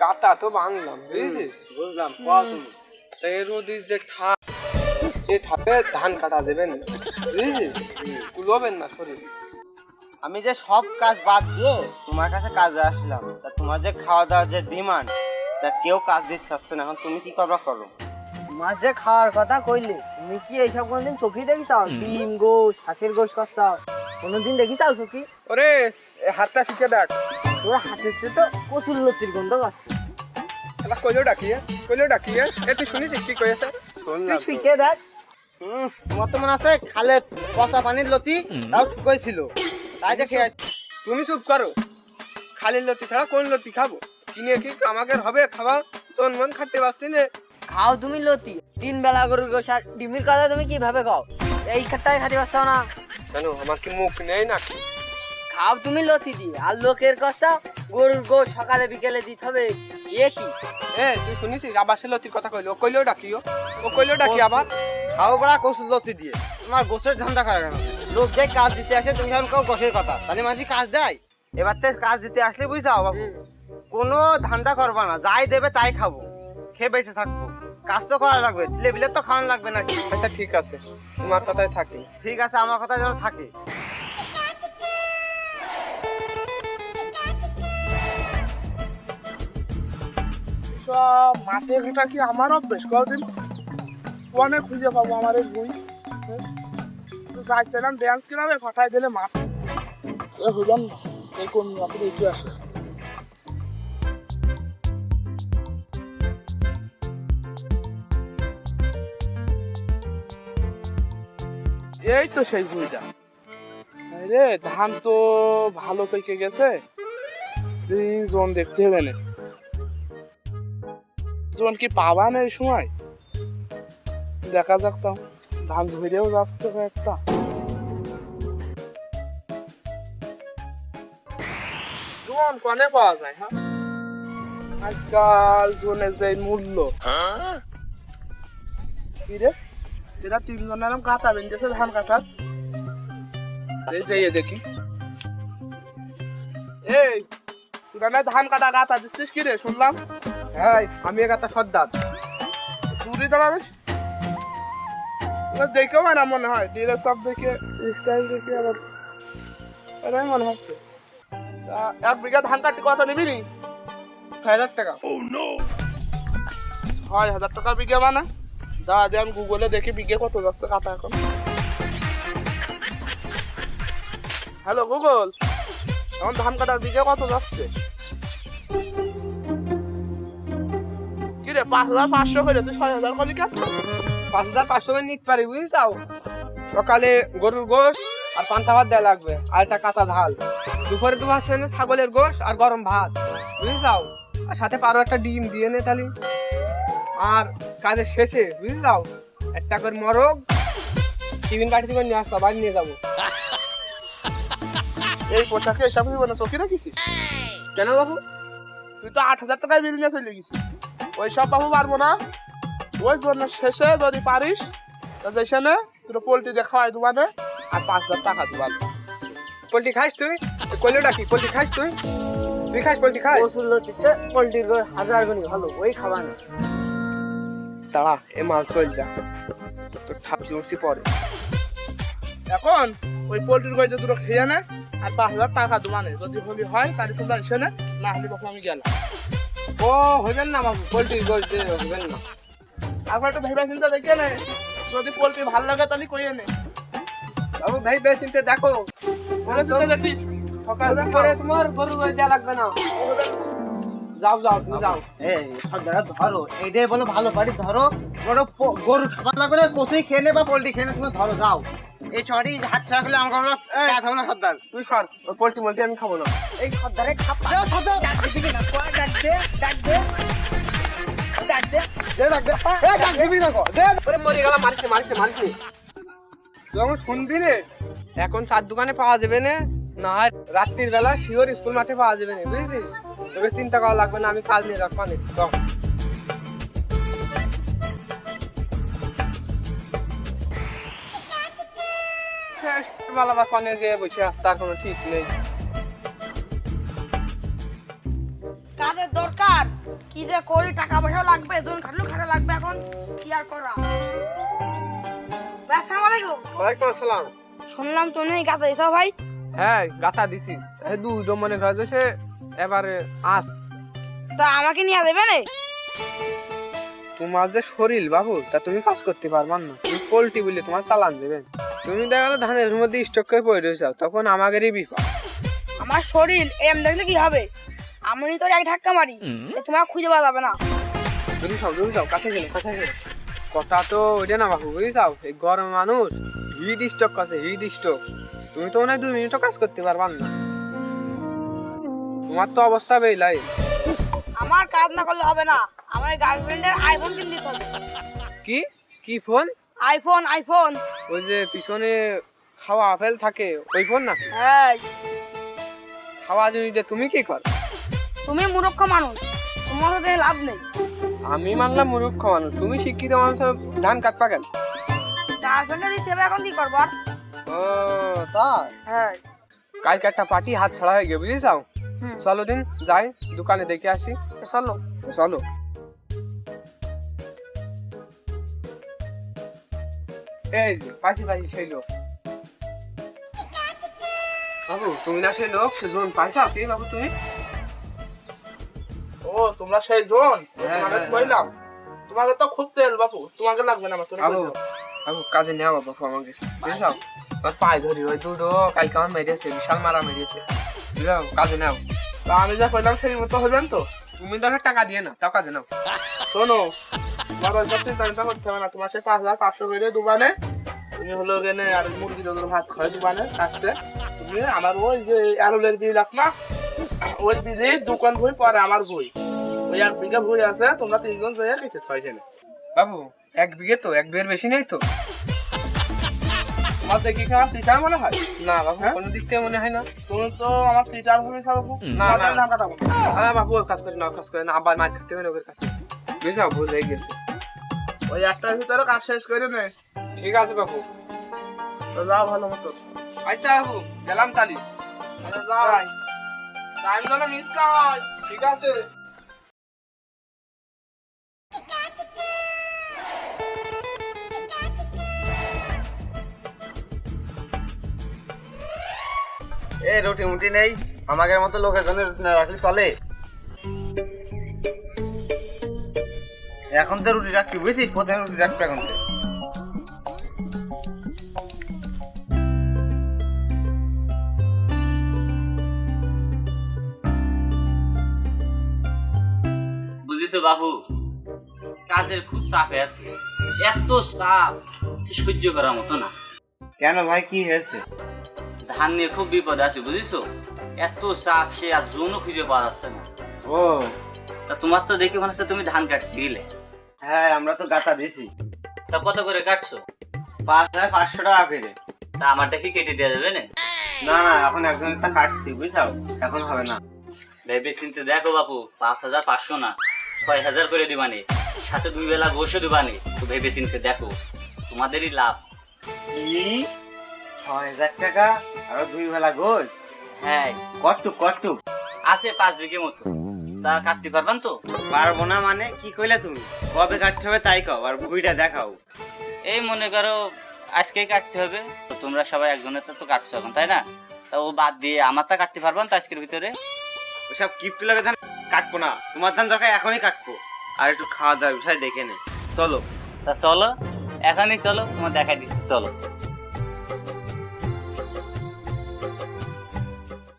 গাতা তো বাংলাম বুঝেছিস? বুঝলাম। এই রোদির যে ঠাপ, এই ঠাপে ধান কাটা দেবেন না, বুঝেছিস? কুলোবেন না শরীর। আমি যে সব কাজ বাদ দিয়ে তোমার কাছে কাজে আসলাম, তা তোমার যে খাওয়া দাওয়ার যে ডিমান্ড, তা কেউ কাজ দিতে চাচ্ছে না। এখন তুমি কি করবা করো? মাঝে খাওয়ার কথা কইলে তুমি কি এইসব কোনদিন চোখে দেখিছাও? ডিম গোশ, হাঁসের গোশ কষাও কোনদিন দেখিছাও চোখে? ওরে হাতটা শিখে দেখ। তোর হাতের চেয়ে তো কচুর লতির গন্ধ আসছে। এলা কইলেও ডাকিয়ে এ তুই শুনিস কি কয়েছে? তুই শিখে দেখ। তোমার তো মনে আছে খালে পচা পানির লতি, তাও শুকাইছিল, তাই দেখে তুমি চুপ করো। খালি লতি ছাড়া কোন লতি খাবো? কিনে কি আমাকে হবে খাওয়া? চন মন খাটতে পারছি না। খাও তুমি লতি, 3 বেলা গরুর গোশ আর ডিমের কথা তুমি কিভাবে খাও? এই খাট্টাই খাতে পারছো না? কেন আমার কি মুখ নেই নাকি? খাও তুমি লতি দি, আর লোকের কষা গরুর গোশ সকালে বিকেলে দিতে হবে। এ কি তুই শুনিস আবার সে লতির কথা কইলো? কইলেও ডাকিও, ও কইলেও ডাকি আবার। খাও বড়া কচুর লতি দিয়ে। তোমার গোছের ধান্দা করে কেন? লোক যে কাজ দিতে আসে তুমি এখন কেউ গোছের কথা, তাহলে মাঝি কাজ দেয়? এবার থেকে কাজ দিতে আসলে বুঝছাও বাবু, কোনো ধান্দা করবা না, যাই দেবে তাই খাবো, খেয়ে বেঁচে থাকবো। কাজ তো করা লাগবে, ছেলেপিলের তো খাওয়ানো লাগবে নাকি? আচ্ছা ঠিক আছে, তোমার কথাই থাকি। ঠিক আছে, আমার কথা যেন থাকে। মাঠে ঘাটা কি আমার অভ্যেস? কদিন অনেক খুঁজে পাবো আমার এই বই। যাইছিলাম ড্যান্স ক্লাবে, ফাটাই দিলে মাঠ হইলাম না। এই কোন আছে দেখে আসে। এই তো সেই বইটা রে। ধান তো ভালো পেকে গেছে, জন দেখতে হবে না। জন কি পাবা না এই সময়? দেখা যাক, তাও ধান ঝরেও যাচ্ছে একটা। জন কনে পাওয়া যায়? হ্যাঁ, আজকাল জনের যে মূল্য। কি রে, এরা 3 জন এরকম কাঁচা বেঁধেছে ধান কাটার। এই যে দেখি, এই তোরা না ধান কাটা গাঁথা দিচ্ছিস কি রে? শুনলাম আমি একটা সর্দার। চুরি দাঁড়াবে দেখেও না মনে হয়, ডিরের সব দেখে স্টাইল দেখে আবার এটাই মনে হচ্ছে। 1 বিঘা ধান কাটতে কত নিবি নি? 6,000 টাকা। 6,000 টাকা বিঘা মানে? দাদা আমি গুগলে দেখি বিঘে কত যাচ্ছে কাটা এখন। হ্যালো গুগল, এখন ধান কাটার বিঘে কত যাচ্ছে? কি রে, 5,500 করে? তুই 6,000 করলি কেন? 5,500 করে নিতে পারি, বুঝছাও? সকালে গরুর গোশ আর পান্তা ভাত দেওয়া লাগবে, আর একটা কাঁচা ঝাল। দুপুরে দুবার সেনে ছাগলের গোশ আর গরম ভাত, বুঝছাও? আর সাথে পারো একটা ডিম দিয়ে নে তাহলে। আর কাজের শেষে বুঝছাও একটা করে মরগ টিফিন বাড়ি থেকে নিয়ে আসতো, বাড়ি নিয়ে যাবো। এই পোশাকে এসব না চকি রাখিস কেন বাবু? তুই তো 8,000 টাকায় বিল নিয়ে চলে গেছিস। ওই সব বাবু পারবো না। ওই জন্য শেষে যদি পারিস যেখানে তোর পোল্ট্রি দিয়ে খাওয়াই দোকানে, আর 5,000 টাকা দিবার। পোল্ট্রি খাইস তুই? কইলেও ডাকি, পোল্ট্রি খাইস তুই? তুই খাইস পোল্ট্রি খাইস? কচুর লতিতে পোল্ট্রির গোশ 1000 গুণ ভালো, ওই খাবা না। দাঁড়া, এ মাল চল যা, তোর ঠাপসি উঠছি পরে। এখন ওই পোল্ট্রির গোশ দুটো খেয়ে নে, আর 5,000 টাকা দোকানে যদি হলি হয় তাহলে তোমরা এসে নে, না হলে বাবু আমি গেলাম। ও হইবেন না বাবু, পোল্ট্রি গোশ দিয়ে হইবেন না। একবার একটু ভেবে চিন্তা দেখে নে, যদি পোল্ট্রি ভালো লাগে তাহলে কইয়ে নে। বাবু ভাই বেশ চিন্তা দেখো, মনে চিন্তা দেখিস সকাল করে তোমার গরু গোশ দেওয়া লাগবে না। যাও যাও, তুমি যাও। এই সর্দারা ধরো, এইটাই বলো ভালো পারি ধরো। বড় গরু খাবার লাগবে না, কচুই খেয়ে নে বা পোল্ট্রি খেয়ে নে, তুমি ধরো যাও। এই ছড়ি হাত ছাড়া খেলে আমাকে বলো কাজ হবে না সর্দার। তুই সর, ওই পোল্ট্রি মোল্ট্রি আমি খাবো না। এই খদ্দারে খাপা সর্দার ডাক দিবি না, কয় ডাক দে, ডাক দে, ডাক দে। দে ডাক দে, ডাক দিবি না, দে। ওরে মরে গেলাম, মারিস তুই আমার শুনবি রে? এখন 4 দোকানে পাওয়া যাবে না, না হয় রাত্রির বেলা শিওর স্কুল মাঠে পাওয়া যাবে না, বুঝেছিস? তোকে চিন্তা করা লাগবে না, আমি কাজ নিয়ে রাখবো না। বেলা বা কনে গিয়ে বসে আসতে আর কোনো ঠিক নেই। কাজের দরকার কি যে করি, টাকা পয়সা লাগবে, দুন খাটলো খাটা লাগবে, এখন কি আর করা। ভাই, আসসালামু আলাইকুম। ওয়ালাইকুম আসসালাম। শুনলাম তুমি গাছা দিছো ভাই। হ্যাঁ গাথা দিছি, এই দুজন মনে হয় যে সে এবারে আস। তা আমাকে নিয়ে দেবে না? তোমার যে শরীর বাবু, তা তুমি কাজ করতে পারবা না। তুমি পোল্ট্রি বলে তোমার চালান দেবেন। তুমি দেখা গেলো ধানের মধ্যে স্টক করে পড়ে রয়েছে, তখন আমাদেরই বিপদ। আমার শরীর এম দেখলে কি হবে? আমি তোর এক ধাক্কা মারি, তোমার খুঁজে পাওয়া যাবে না। তুমি যাও কাছে গেলে কাছে গেলে কথা তো ওইটা না বাবু, বুঝে যাও এই গরম মানুষ হিট স্টক আছে, হিট স্টক। তুমি তো মনে হয় 2 মিনিটও কাজ করতে পারবা না। তোমার তো অবস্থা বেলাই। আমার কাজ না করলে হবে না, আমার গার্লফ্রেন্ডের আইফোন কিনে দিতে হবে। কি কি ফোন? IPhone iPhone. ওই যে পিছনে খাওয়া আপেল থাকে ওই ফোন না? হ্যাঁ, খাওয়া জিনিসটা তুমি কি কর? তুমি মূর্খ মানুষ, তোমার সাথে লাভ নেই। আমি মানলাম মূর্খ মানুষ, তুমি শিক্ষিত মানুষ, ধান কাটপা কেন? গার্লফ্রেন্ডের হিসেবে এখন কি করবো আর? ও তাই? হ্যাঁ। কালকে একটা পার্টি হাত ছাড়া হয়ে গিয়ে, বুঝে যাও। চলো দিন যাই দোকানে দেখে আসি। চলো। চলো। এই যে পাশি পাশি সেই লোক। বাবু তুমি না সেই লোক, সে জোন পাইছা কি বাবু তুমি? ও তোমরা সেই জন, হ্যাঁ, তোমাকে হ্যাঁ, কইলাম তোমাকে তো খুব তেল বাপু, তোমাকে লাগবে না আমার। তুমি বাবু বাবু কাজে নেওয়া বাবু আমাকে, বুঝাও। পায়ে ধরি ওই দুটো কালকে আমার মেরেছে, বিশাল মারা মেরেছে, বুঝাও। কাজে নাও। তা আমি যা কইলাম সেই মতো হবেন তো? তুমি তো টাকা দিয়ে না, তাও কাজে নাও। শোনো, তোমার ওই কাছে চিন্তা করতে হবে না। তোমার সেই 5,500 করে দোকানে তুমি হলো গেলে আর মুরগির ওদের ভাত খাওয়াই দোকানে কাটতে। তুমি আমার ওই যে আলুলের বিল আছে না, ওই বিলে দোকান বই পরে আমার বই, ওই 1 বিঘা বই আছে, তোমরা 3 জন যাই কেটে পাইছেন। বাবু 1 বিঘে তো, 1 বিঘের বেশি নেই তো? তোমার দেখি খাওয়া সিটার মনে হয় না বাবু, কোনো দিক থেকে মনে হয় না। তুমি তো আমার সিটার ভূমি সব না, না। নাম কাটাবো। বাবু ওর কাজ করে না, ওর কাজ করে না, আবার মাছ ধরতে হবে না ওর কাছে, বুঝাও। ভুল হয়ে গেছে। ওই একটার ভিতরে কাজ শেষ করে নে। ঠিক আছে বাবু। তো যাও ভালো মতো। আচ্ছা বাবু গেলাম তালি। যাও, টাইম যেন মিস না হয়। ঠিক আছে। এ রুটি মুটি নেই, আমাদের মতো লোকের জন্য রুটি না রাখলে চলে? এখন তো রুটি রাখছি, বুঝছিস? কোথায় রুটি রাখছি এখন থেকে? বুঝেছো বাবু, কাজের খুব চাপে আছে। এত চাপ সে সহ্য করার মতো না। কেন ভাই, কি হয়েছে? ধান নিয়ে খুব বিপদ আছে, বুঝেছো? এত চাপ, সে আর জোনও খুঁজে পাওয়া যাচ্ছে না। ও তা তোমার তো দেখে মনে হচ্ছে তুমি ধান কাটতে গেলে। হ্যাঁ, আমরা তো গাতা দিছি। তা কত করে কাটছো? 5,500 টাকা করে। তা আমারটা কি কেটে দেওয়া যাবে না? না না, এখন একজনের তা কাটছি, বুঝছাও, এখন হবে না। ভেবে চিন্তে দেখো বাবু, 5,500 না 6,000 করে দিবানে, সাথে 2 বেলা গোশও দিবানে। তো ভেবে চিন্তে দেখো, তোমাদেরই লাভ। কি 6,000 টাকা আর 2 বেলা গোল? হ্যাঁ, কটুক আছে 5 বিঘে মতো। তা কাটতে পারবেন তো? পারবো না মানে কি কইলে তুমি? কবে কাটতে হবে তাই কও, আর ভুইটা দেখাও। এই মনে করো আজকেই কাটতে হবে। তো তোমরা সবাই একজনের তো কাটছো এখন, তাই না? তা ও বাদ দিয়ে আমারটা কাটতে পারবেন তো আজকের ভিতরে? ওসব কিপ্টু লাগে ধান কাটবো না, তোমার ধান দরকার এখনই কাটবো। আর একটু খাওয়া দাওয়ার বিষয় দেখে নে, চলো। তা চলো, এখনই চলো, তোমার দেখাই দিচ্ছি, চলো।